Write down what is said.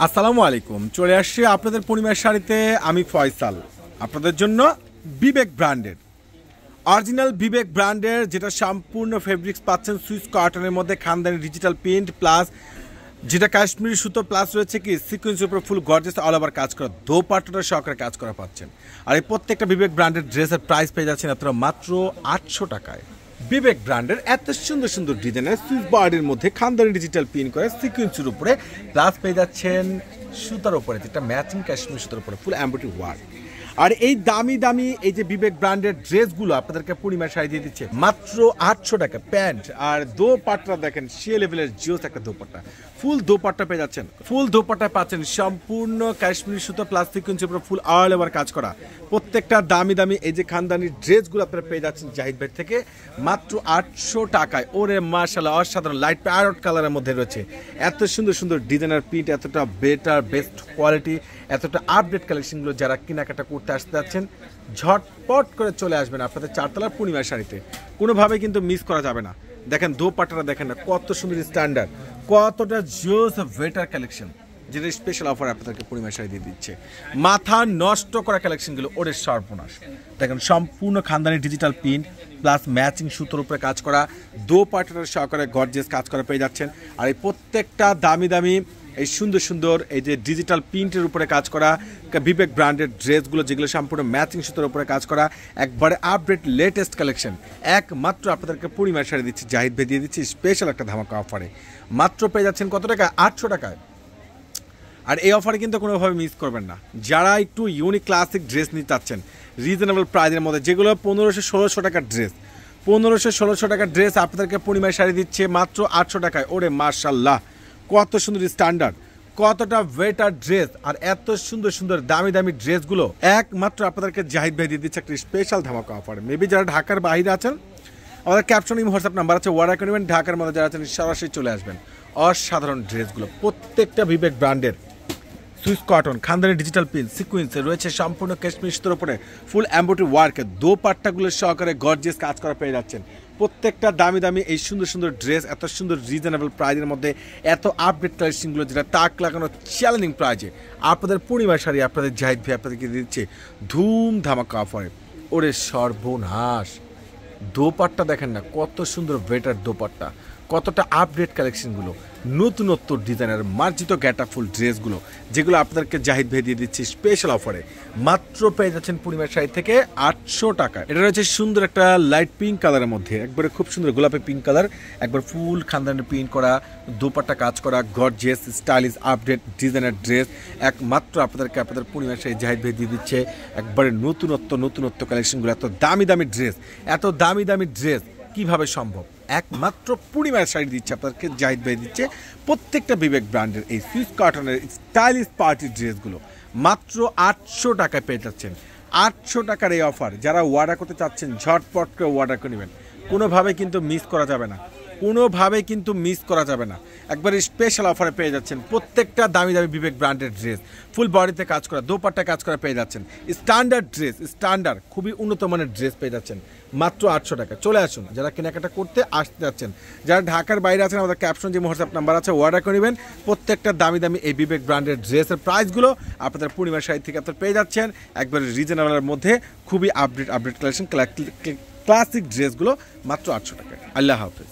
আসসালামু আলাইকুম। চলে আসছি আপনাদের পূর্ণিমার শাড়িতে। আমি ফয়সাল, আপনাদের জন্য বিবেক ব্র্যান্ডের অরিজিনাল বিবেক ব্র্যান্ডের যেটা সম্পূর্ণ ফেব্রিক্স পাচ্ছেন সুইস কটনের মধ্যে, খানদানি ডিজিটাল প্রিন্ট প্লাস যেটা কাশ্মীরি সুতো প্লাস রয়েছে কি সিকোয়েন্সের উপর ফুল গর্জিয়াস অল ওভার কাজ করা, দোপাট্টাটা সহকারে কাজ করা পাচ্ছেন। আর এই প্রত্যেকটা বিবেক ব্র্যান্ডের ড্রেসের প্রাইস পেয়ে যাচ্ছেন আপনারা মাত্র 800 টাকায়। বিবেক ব্র্যান্ডের এত সুন্দর সুন্দর ডিজাইনের সুইস বডির মধ্যে খানদানি ডিজিটাল প্রিন্ট করে সিকোয়েন্সের উপরে প্লাস পেয়ে যাচ্ছেন সুতার উপরে, যেটা ম্যাচিং কাশ্মীরি সুতার উপরে ফুল এমব্রয়ডারি ওয়ার্ক। আর এই দামি দামি এই যে বিবেক ব্র্যান্ডের ড্রেসগুলো আপনাদেরকে পূর্ণিমার শাড়ি দিয়ে দিচ্ছে মাত্র 800 টাকা। প্যান্ট আর দোপাট্টা দেখেন সে লেভেলের জিওস একটা দোপাট্টা, ফুল দোপাট্টা পেয়ে যাচ্ছেন। ফুল দোপাট্টা পাচ্ছেন সম্পূর্ণ কাশ্মীরি সুতো প্লাস সিকোয়েন্সের উপর ফুল অল ওভার কাজ করা। প্রত্যেকটা দামি দামি এই যে খানদানি ড্রেসগুলো আপনারা পেয়ে যাচ্ছেন জাহিদ ভাই থেকে মাত্র 800 টাকায়। ওরে মাশাআল্লাহ, অসাধারণ লাইট প্যারট কালারের মধ্যে রয়েছে এত সুন্দর সুন্দর ডিজাইনার প্রিন্ট, এতটা বেটার বেস্ট কোয়ালিটি, এতটা আপডেট কালেকশনগুলো যারা কেনাকাটা করতে আসতে যাচ্ছেন ঝটপট করে চলে আসবেন আপনাদের চারতলার পূর্ণিমার শাড়িতে, কোনোভাবে কিন্তু মিস করা যাবে না। দেখেন দোপাট্টাটা দেখেন না কত সুন্দর স্ট্যান্ডার্ড, কতটা জোস বেটার কালেকশন, যেটা স্পেশাল অফার আপনাদেরকে পূর্ণিমার শাড়ি দিয়ে দিচ্ছে। মাথা নষ্ট করা কালেকশনগুলো ওরে সর্বনাশ। দেখেন সম্পূর্ণ খানদানি ডিজিটাল প্রিন্ট প্লাস ম্যাচিং সুতোর উপরে কাজ করা, দোপাট্টার সহকারে গর্জিয়াস কাজ করা পেয়ে যাচ্ছেন। আর এই প্রত্যেকটা দামি দামি এই সুন্দর সুন্দর এই যে ডিজিটাল প্রিন্টের উপরে কাজ করা বিবেক ব্র্যান্ডের ড্রেসগুলো, যেগুলো সম্পূর্ণ ম্যাচিং সুতোর উপরে কাজ করা, একবারে আপডেট লেটেস্ট কালেকশন একমাত্র আপনাদেরকে পূর্ণিমার শাড়ি দিচ্ছি জাহিদ ভাই দিয়ে দিচ্ছি স্পেশাল একটা ধামাকা অফারে। মাত্র পেয়ে যাচ্ছেন কত টাকা? 800 টাকায়। আর এই অফারে কিন্তু কোনোভাবে মিস করবেন না। যারা একটু ইউনিক ক্লাসিক ড্রেস নিতে চাচ্ছেন রিজনেবল প্রাইসের মধ্যে, যেগুলো 1500-1600 টাকার ড্রেস, 1500-1600 টাকার ড্রেস আপনাদেরকে পূর্ণিমার শাড়ি দিচ্ছে মাত্র 800 টাকায়। ওরে মাশাআল্লাহ, কত সুন্দর স্ট্যান্ডার্ড, কতটা বেটার ড্রেস, আর এত সুন্দর সুন্দর দামি দামি ড্রেসগুলো একমাত্র আপনাদেরকে জাহিদ ভাই দিয়ে দিচ্ছে একটা স্পেশাল ধামাকা অফার। মেবি যারা ঢাকার বাইরে আছেন আমাদের ক্যাপশন হোয়াটসঅ্যাপ নাম্বার আছে, অর্ডার করে নেবেন। ঢাকার মধ্যে যারা আছেন সরাসরি চলে আসবেন। অসাধারণ ড্রেসগুলো প্রত্যেকটা বিবেক ব্র্যান্ডের সুইস কটন খানদানি ডিজিটাল প্রিন্ট সিকোয়েন্সে রয়েছে সম্পূর্ণ কাশ্মীরি সুতোর উপরে ফুল এমব্রয়ডারি ওয়ার্কে দোপাট্টাগুলো সহকারে গর্জিয়াস কাজ করা পেয়ে যাচ্ছেন। প্রত্যেকটা দামি দামি এই সুন্দর সুন্দর ড্রেস এত সুন্দর রিজনেবল প্রাইজের মধ্যে, এত আপডেট কালেকশনগুলো যেটা তাক লাগানো চ্যালেঞ্জিং প্রাইজে আপনাদের পূর্ণিমার শাড়ি আপনাদের জাহিদ ভাই আপনাদেরকে দিচ্ছে ধুম ধামাকা অফারে। ওরে সর্বনাশ, দোপাট্টা দেখেন না কত সুন্দর বেটার দোপাট্টা, কতটা আপডেট কালেকশনগুলো, নতুনত্ব ডিজাইনের মার্জিত গ্যাটাফুল ড্রেসগুলো, যেগুলো আপনাদেরকে জাহিদ ভাই দিয়ে দিচ্ছি স্পেশাল অফারে। মাত্র পেয়ে যাচ্ছেন পূর্ণিমার শাড়ি থেকে 800 টাকা। এটা রয়েছে সুন্দর একটা লাইট পিঙ্ক কালারের মধ্যে, একবারে খুব সুন্দর গোলাপি পিঙ্ক কালার, একবার ফুল খানদানি প্রিন্ট করা, দোপাট্টা কাজ করা, গর্জিয়াস স্টাইলিশ আপডেট ডিজাইনের ড্রেস একমাত্র আপনাদেরকে আপনাদের পূর্ণিমার শাড়ি জাহিদ ভাই দিয়ে দিচ্ছে একবারে নতুনত্ব কালেকশনগুলো। এত দামি দামি ড্রেস, এত দামি দামি ড্রেস কিভাবে সম্ভব? একমাত্র পূর্ণিমার শাড়ি দিচ্ছে আপনাদেরকে জাহিদ ভাই দিচ্ছে প্রত্যেকটা বিবেক ব্র্যান্ডের এই সুইস কটনের স্টাইলিশ পার্টি ড্রেসগুলো মাত্র 800 টাকায় পেয়ে যাচ্ছেন। 800 টাকার এই অফার যারা অর্ডার করতে চাচ্ছেন ঝটপট করে অর্ডার করে নেবেন, কোনোভাবে কিন্তু মিস করা যাবে না, কোনোভাবে কিন্তু মিস করা যাবে না। একবার স্পেশাল অফারে পেয়ে যাচ্ছেন প্রত্যেকটা দামি দামি বিবেক ব্র্যান্ডের ড্রেস, ফুল বডিতে কাজ করা, দোপাট্টা কাজ করা পেয়ে যাচ্ছেন। স্ট্যান্ডার্ড ড্রেস, স্ট্যান্ডার্ড খুবই উন্নত মানের ড্রেস পেয়ে যাচ্ছেন মাত্র 800 টাকা। চলে আসুন যারা কেনাকাটা করতে আসতে যাচ্ছেন, যারা ঢাকার বাইরে আছেন আমাদের ক্যাপশন যে হোয়াটসঅ্যাপ নাম্বার আছে অর্ডার করে নেবেন। প্রত্যেকটা দামি দামি এই বিবেক ব্র্যান্ডের ড্রেসের প্রাইসগুলো আপনাদের পূর্ণিমার শাড়ি থেকে আপনারা পেয়ে যাচ্ছেন একবারে রিজনেবলের মধ্যে, খুবই আপডেট কালেকশন ক্লাসিক ড্রেসগুলো মাত্র 800 টাকা। আল্লাহ হাফেজ।